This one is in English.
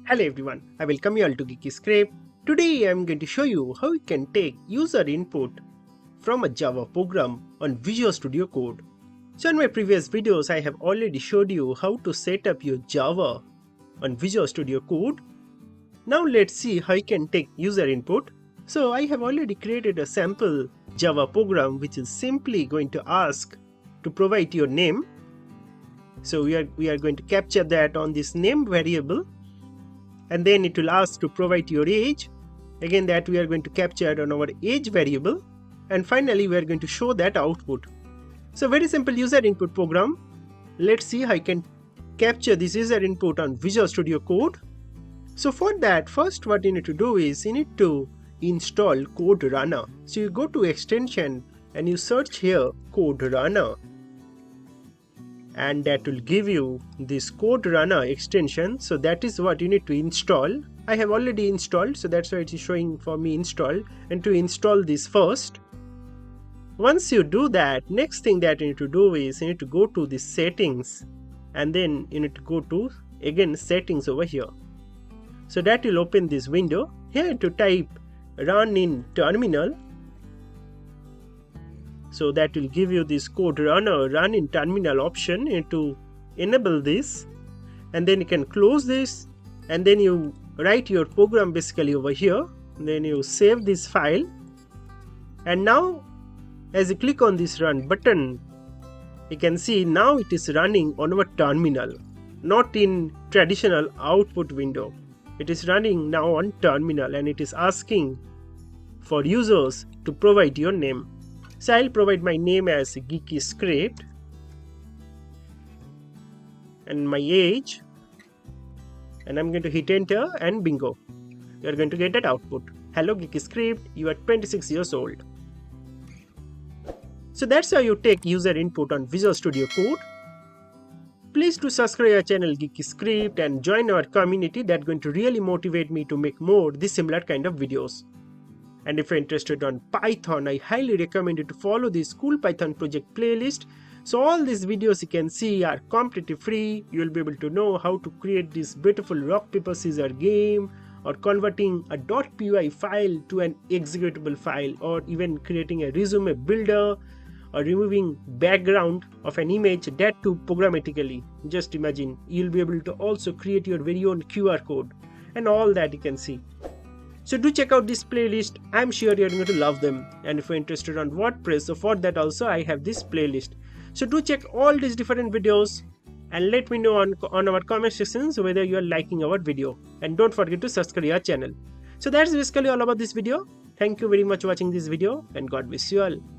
Hello everyone, I welcome you all to Geeky Script. Today I am going to show you how you can take user input from a Java program on Visual Studio Code. So in my previous videos I have already showed you how to set up your Java on Visual Studio Code. Now let's see how you can take user input. So I have already created a sample Java program which is simply going to ask to provide your name. So we are going to capture that on this name variable. And then it will ask to provide your age. Again, that we are going to capture on our age variable. And finally, we are going to show that output. So very simple user input program. Let's see how I can capture this user input on Visual Studio Code. So for that, first what you need to do is you need to install Code Runner. So you go to extension and you search here Code Runner. And that will give you this Code Runner extension. So that is what you need to install. I have already installed, so that's why it is showing for me installed. And to install this first, once you do that, next thing that you need to do is you need to go to the settings, and then you need to go to again settings over here. So that will open this window. Here to type run in terminal. So that will give you this Code Runner run in terminal option. You need to enable this, and then you can close this, and then you write your program basically over here. Then you save this file, and now as you click on this run button, you can see now it is running on our terminal, not in traditional output window. It is running now on terminal, and it is asking for users to provide your name. So I'll provide my name as Geeky Script and my age, and I'm going to hit enter, and bingo, you're going to get that output. Hello Geeky Script, you are 26 years old. So that's how you take user input on Visual Studio Code. Please do subscribe our channel Geeky Script and join our community. That's going to really motivate me to make more this similar kind of videos. And if you're interested on Python, I highly recommend you to follow the School Python project playlist. So all these videos you can see are completely free. You will be able to know how to create this beautiful rock paper scissors game, or converting a .py file to an executable file, or even creating a resume builder, or removing background of an image, that too programmatically. Just imagine, you'll be able to also create your very own QR code, and all that you can see. So do check out this playlist. I'm sure you're going to love them. And if you're interested on WordPress, so for that also I have this playlist. So do check all these different videos and let me know on our comment sections whether you are liking our video. And don't forget to subscribe our channel. So that's basically all about this video. Thank you very much for watching this video, and God bless you all.